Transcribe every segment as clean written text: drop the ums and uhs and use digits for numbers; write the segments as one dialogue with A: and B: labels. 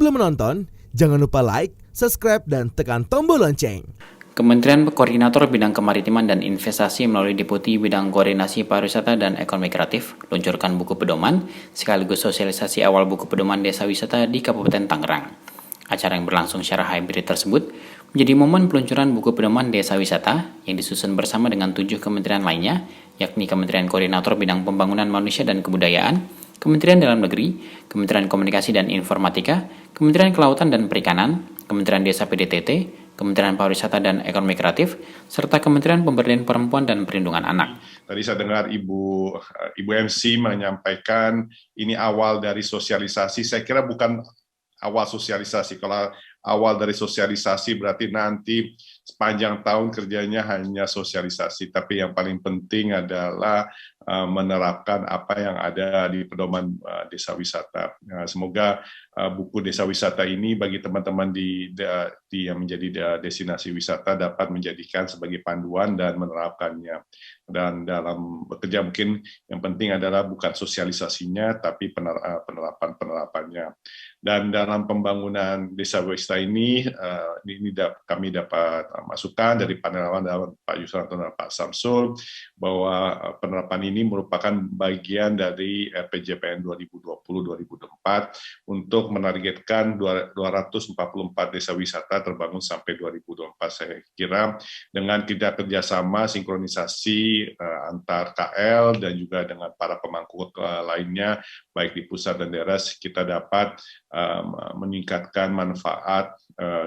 A: Sebelum menonton, jangan lupa like, subscribe, dan tekan tombol lonceng.
B: Kementerian Koordinator Bidang Kemaritiman dan Investasi melalui Deputi Bidang Koordinasi Pariwisata dan Ekonomi Kreatif luncurkan buku pedoman sekaligus sosialisasi awal buku pedoman desa wisata di Kabupaten Tangerang. Acara yang berlangsung secara hybrid tersebut menjadi momen peluncuran buku pedoman desa wisata yang disusun bersama dengan 7 kementerian lainnya, yakni Kementerian Koordinator Bidang Pembangunan Manusia dan Kebudayaan, Kementerian Dalam Negeri, Kementerian Komunikasi dan Informatika, Kementerian Kelautan dan Perikanan, Kementerian Desa PDTT, Kementerian Pariwisata dan Ekonomi Kreatif, serta Kementerian Pemberdayaan Perempuan dan Perlindungan Anak.
C: Tadi saya dengar Ibu MC menyampaikan ini awal dari sosialisasi. Saya kira bukan awal sosialisasi. Kalau awal dari sosialisasi berarti nanti sepanjang tahun kerjanya hanya sosialisasi. Tapi yang paling penting adalah menerapkan apa yang ada di pedoman desa wisata. Semoga buku desa wisata ini bagi teman-teman yang menjadi destinasi wisata dapat menjadikan sebagai panduan dan menerapkannya. Dan dalam bekerja mungkin yang penting adalah bukan sosialisasinya, tapi penerapannya. Dan dalam pembangunan desa wisata ini kami dapat masukan dari panelawan Pak Yusranto dan Pak Samsul bahwa penerapan ini merupakan bagian dari RPJMN 2020-2024 untuk menargetkan 244 desa wisata terbangun sampai 2024. Saya kira dengan kita kerjasama sinkronisasi antar KL dan juga dengan para pemangku lainnya, baik di pusat dan daerah, kita dapat meningkatkan manfaat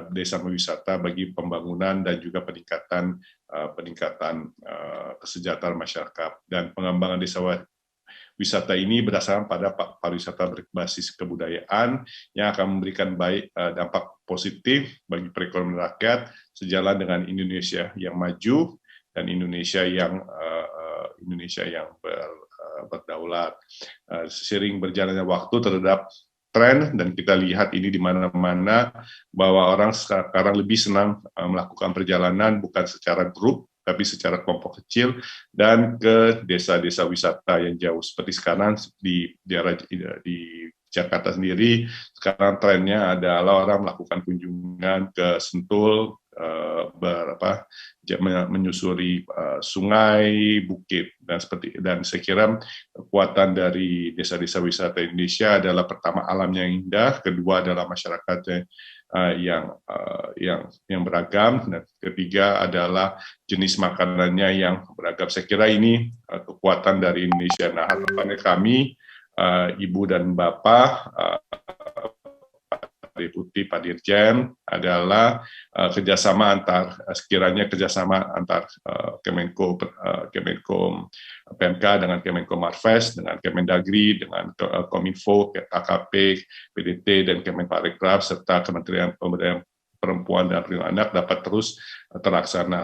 C: desa wisata bagi pembangunan dan juga peningkatan kesejahteraan masyarakat. Dan pengembangan desa wisata ini berdasarkan pada pariwisata berbasis kebudayaan yang akan memberikan dampak positif bagi perekonomian rakyat sejalan dengan Indonesia yang maju dan Indonesia yang berdaulat. Seiring berjalannya waktu terhadap tren, dan kita lihat ini di mana-mana bahwa orang sekarang lebih senang melakukan perjalanan bukan secara grup, tapi secara kelompok kecil dan ke desa-desa wisata yang jauh. Seperti sekarang di Jakarta sendiri, sekarang trennya adalah orang melakukan kunjungan ke Sentul, menyusuri sungai, bukit, dan saya kira kekuatan dari desa-desa wisata Indonesia adalah pertama alamnya yang indah, kedua adalah masyarakatnya yang beragam, dan ketiga adalah jenis makanannya yang beragam. Saya kira ini kekuatan dari Indonesia. Nah, harapannya kami, Ibu dan Bapak, Deputi Pak Dirjen, adalah sekiranya kerjasama antar Kemenko PMK dengan Kemenko Marves, dengan Kemendagri, dengan Kominfo, KKP, PDT, dan Kemenparekraf, serta Kementerian Pemberdayaan Perempuan dan Perlindungan Anak dapat terus terlaksana.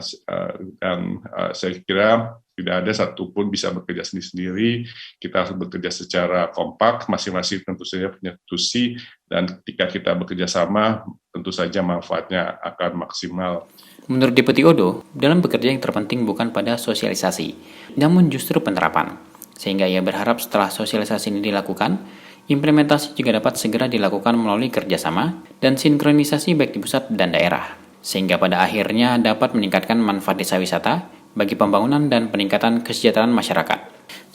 C: Dan saya kira tidak ada satupun bisa bekerja sendiri-sendiri. Kita harus bekerja secara kompak, masing-masing tentu saja punya tusi, dan ketika kita bekerja sama, tentu saja manfaatnya akan maksimal.
B: Menurut Deputi Odo, dalam bekerja yang terpenting bukan pada sosialisasi, namun justru penerapan. Sehingga ia berharap setelah sosialisasi ini dilakukan, implementasi juga dapat segera dilakukan melalui kerjasama dan sinkronisasi baik di pusat dan daerah. Sehingga pada akhirnya dapat meningkatkan manfaat desa wisata bagi pembangunan dan peningkatan kesejahteraan masyarakat.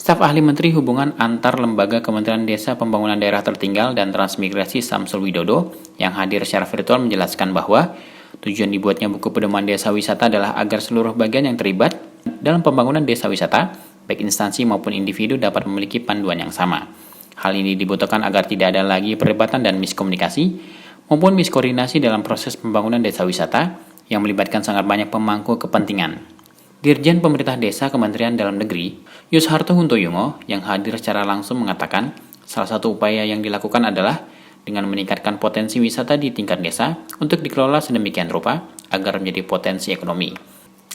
B: Staf Ahli Menteri Hubungan Antar Lembaga Kementerian Desa Pembangunan Daerah Tertinggal dan Transmigrasi Samsul Widodo yang hadir secara virtual menjelaskan bahwa tujuan dibuatnya buku pedoman desa wisata adalah agar seluruh bagian yang terlibat dalam pembangunan desa wisata, baik instansi maupun individu, dapat memiliki panduan yang sama. Hal ini dibutuhkan agar tidak ada lagi perdebatan dan miskomunikasi maupun miskoordinasi dalam proses pembangunan desa wisata yang melibatkan sangat banyak pemangku kepentingan. Dirjen Pemerintah Desa Kementerian Dalam Negeri, Yusharto Huntoyungo, yang hadir secara langsung mengatakan salah satu upaya yang dilakukan adalah dengan meningkatkan potensi wisata di tingkat desa untuk dikelola sedemikian rupa agar menjadi potensi ekonomi.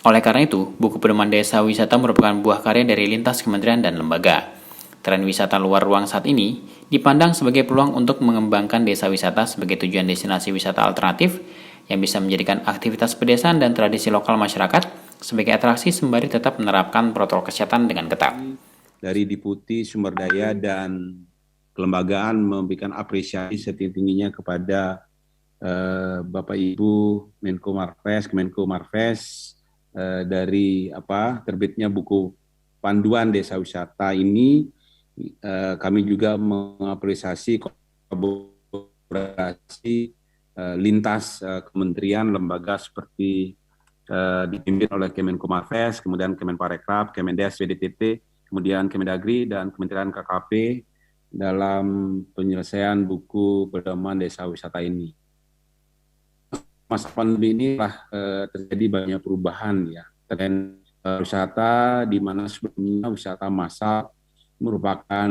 B: Oleh karena itu, buku pedoman desa wisata merupakan buah karya dari lintas kementerian dan lembaga. Tren wisata luar ruang saat ini dipandang sebagai peluang untuk mengembangkan desa wisata sebagai tujuan destinasi wisata alternatif yang bisa menjadikan aktivitas pedesaan dan tradisi lokal masyarakat sebagai atraksi sembari tetap menerapkan protokol kesehatan dengan ketat.
D: Dari Deputi Sumber Daya dan kelembagaan memberikan apresiasi setinggi-tingginya kepada Bapak Ibu Kemenko Marves dari terbitnya buku panduan desa wisata ini. Kami juga mengapresiasi kolaborasi lintas kementerian lembaga seperti dipimpin oleh Kemenko Marves, kemudian Kemenparekraf, Kemendes, PDTT, kemudian Kemendagri dan Kementerian KKP dalam penyelesaian buku pedoman desa wisata ini. Masa pandemi ini telah terjadi banyak perubahan ya. Tren wisata di mana sebelumnya wisata massal merupakan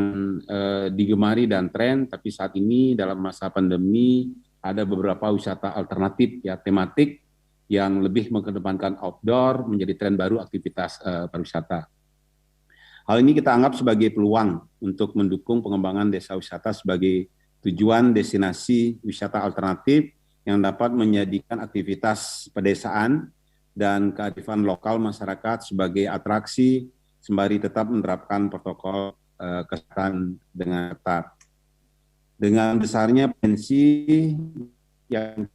D: digemari dan tren, tapi saat ini dalam masa pandemi ada beberapa wisata alternatif ya, tematik yang lebih mengedepankan outdoor menjadi tren baru aktivitas pariwisata. Hal ini kita anggap sebagai peluang untuk mendukung pengembangan desa wisata sebagai tujuan destinasi wisata alternatif yang dapat menjadikan aktivitas pedesaan dan kearifan lokal masyarakat sebagai atraksi sembari tetap menerapkan protokol kesehatan dengan ketat. Dengan besarnya potensi yang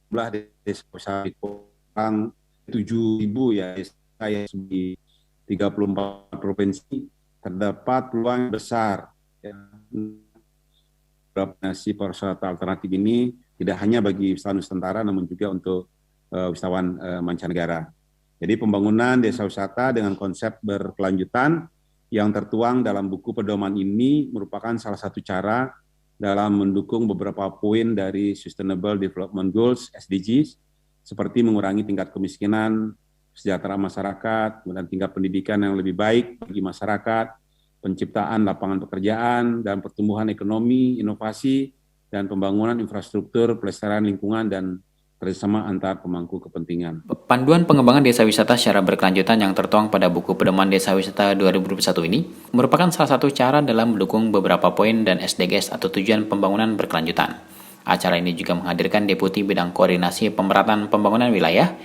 D: jumlah desa wisata kurang 7.000 ya, desa yang di 34 provinsi, terdapat peluang besar ya, destinasi pariwisata alternatif ini tidak hanya bagi wisatawan Nusantara, namun juga untuk wisatawan mancanegara. Jadi pembangunan desa wisata dengan konsep berkelanjutan yang tertuang dalam buku pedoman ini merupakan salah satu cara dalam mendukung beberapa poin dari Sustainable Development Goals (SDGs), seperti mengurangi tingkat kemiskinan, kesejahteraan masyarakat, kemudian tingkat pendidikan yang lebih baik bagi masyarakat, penciptaan lapangan pekerjaan, dan pertumbuhan ekonomi, inovasi, dan pembangunan infrastruktur, pelestarian lingkungan, dan kerjasama antar pemangku kepentingan.
B: Panduan pengembangan desa wisata secara berkelanjutan yang tertuang pada buku pedoman desa wisata 2021 ini merupakan salah satu cara dalam mendukung beberapa poin dan SDGs atau tujuan pembangunan berkelanjutan. Acara ini juga menghadirkan Deputi Bidang Koordinasi Pemerataan Pembangunan Wilayah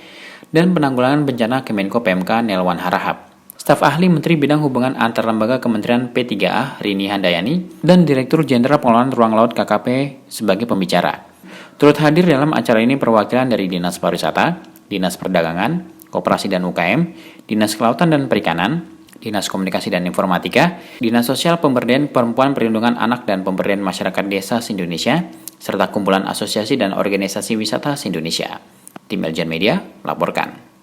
B: dan Penanggulangan Bencana Kemenko PMK Nelwan Harahap, Staf Ahli Menteri Bidang Hubungan Antar Lembaga Kementerian P3A Rini Handayani, dan Direktur Jenderal Pengelolaan Ruang Laut KKP sebagai pembicara. Turut hadir dalam acara ini perwakilan dari Dinas Pariwisata, Dinas Perdagangan, Koperasi dan UKM, Dinas Kelautan dan Perikanan, Dinas Komunikasi dan Informatika, Dinas Sosial Pemberdayaan Perempuan Perlindungan Anak dan Pemberdayaan Masyarakat Desa se-Indonesia, serta kumpulan asosiasi dan organisasi wisata se-Indonesia. Tim Eljan Media, laporkan.